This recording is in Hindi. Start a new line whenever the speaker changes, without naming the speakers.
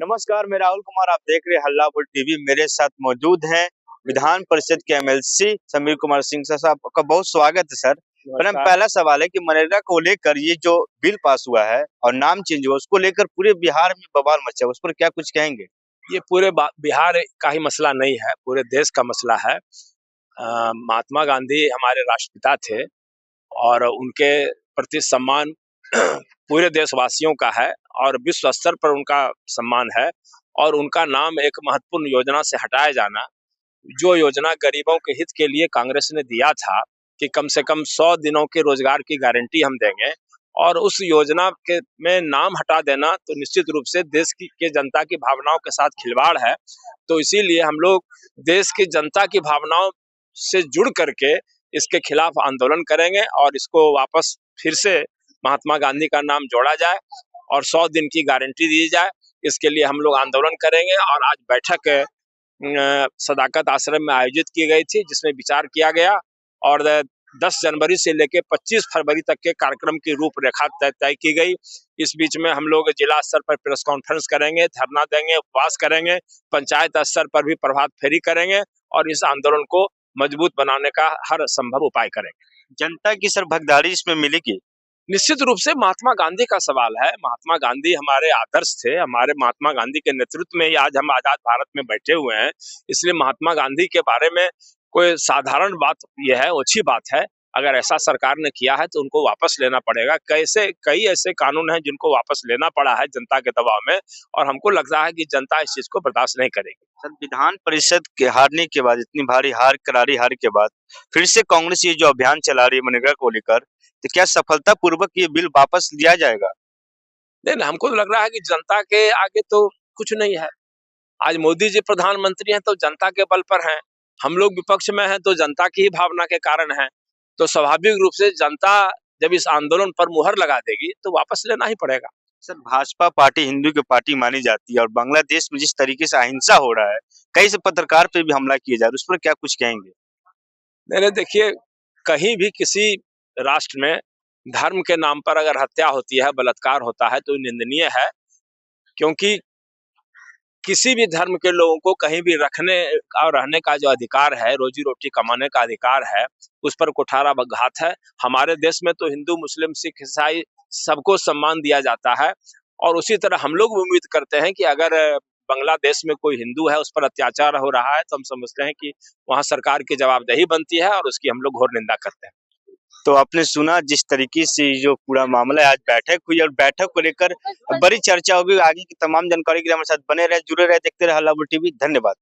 नमस्कार, मैं राहुल कुमार। आप देख रहे हैं हल्ला बोल टीवी। मेरे साथ मौजूद हैं विधान परिषद के एमएलसी समीर कुमार सिंह साहब। आपका बहुत स्वागत है सर। मेरा पहला सवाल है कि मनरेगा को लेकर ये जो बिल पास हुआ है और नाम चेंज हुआ, उसको लेकर पूरे बिहार में बवाल मचा है, उस पर क्या कुछ कहेंगे?
ये पूरे बिहार का ही मसला नहीं है, पूरे देश का मसला है। महात्मा गांधी हमारे राष्ट्रपिता थे और उनके प्रति सम्मान पूरे देशवासियों का है और विश्व स्तर पर उनका सम्मान है। और उनका नाम एक महत्वपूर्ण योजना से हटाया जाना, जो योजना गरीबों के हित के लिए कांग्रेस ने दिया था कि कम से कम 100 दिनों के रोजगार की गारंटी हम देंगे, और उस योजना के में नाम हटा देना तो निश्चित रूप से देश के जनता की भावनाओं के साथ खिलवाड़ है। तो इसीलिए हम लोग देश की जनता की भावनाओं से जुड़ करके इसके खिलाफ आंदोलन करेंगे और इसको वापस फिर से महात्मा गांधी का नाम जोड़ा जाए और 100 दिन की गारंटी दी जाए। इसके लिए हम लोग आंदोलन करेंगे। और आज बैठक सदाकत आश्रम में आयोजित की गई थी, जिसमें विचार किया गया और 10 जनवरी से लेकर 25 फरवरी तक के कार्यक्रम की रूपरेखा तय की गई। इस बीच में हम लोग जिला स्तर पर प्रेस कॉन्फ्रेंस करेंगे, धरना देंगे, उपवास करेंगे, पंचायत स्तर पर भी प्रभात फेरी करेंगे और इस आंदोलन को मजबूत बनाने का हर संभव उपाय करेंगे।
जनता की सर भागीदारी इसमें मिलेगी?
निश्चित रूप से महात्मा गांधी का सवाल है। महात्मा गांधी हमारे आदर्श थे। हमारे महात्मा गांधी के नेतृत्व में ही आज हम आजाद भारत में बैठे हुए हैं। इसलिए महात्मा गांधी के बारे में कोई साधारण बात यह है, अच्छी बात है। अगर ऐसा सरकार ने किया है तो उनको वापस लेना पड़ेगा। कई ऐसे कानून हैं जिनको वापस लेना पड़ा है जनता के दबाव में, और हमको लगता है कि जनता इस चीज को बर्दाश्त नहीं करेगी।
सर, विधान परिषद के हारने के बाद, इतनी भारी करारी हार के बाद फिर से कांग्रेस ये जो अभियान चला रही है मनरेगा को लेकर, तो क्या सफलता पूर्वक ये बिल वापस लिया जाएगा?
नहीं, हमको तो लग रहा है कि जनता के आगे तो कुछ नहीं है। आज मोदी जी प्रधानमंत्री हैं तो जनता के बल पर हैं, हम लोग विपक्ष में हैं तो जनता की ही भावना के कारण हैं। तो स्वाभाविक रूप से जनता जब इस आंदोलन पर मुहर लगा देगी तो वापस लेना ही पड़ेगा।
सर, भाजपा पार्टी हिंदू की पार्टी मानी जाती है और बांग्लादेश में जिस तरीके से अहिंसा हो रहा है, कई से पत्रकार पे भी हमला किया जा रहा है, उस पर क्या कुछ कहेंगे?
नहीं, देखिए, कहीं भी किसी राष्ट्र में धर्म के नाम पर अगर हत्या होती है, बलात्कार होता है, तो निंदनीय है। क्योंकि किसी भी धर्म के लोगों को कहीं भी रखने और रहने का जो अधिकार है, रोजी रोटी कमाने का अधिकार है, उस पर कुठाराघात है। हमारे देश में तो हिंदू, मुस्लिम, सिख, ईसाई सबको सम्मान दिया जाता है। और उसी तरह हम लोग उम्मीद करते हैं कि अगर बांग्लादेश में कोई हिंदू है, उस पर अत्याचार हो रहा है, तो हम समझते हैं कि वहाँ सरकार की जवाबदेही बनती है और उसकी हम लोग घोर निंदा करते हैं।
तो आपने सुना जिस तरीके से जो पूरा मामला है, आज बैठक हुई और बैठक को लेकर बड़ी चर्चा होगी। आगे की तमाम जानकारी के लिए हमारे साथ बने रहे, जुड़े रहे, देखते रहे हल्ला बोल टीवी। धन्यवाद।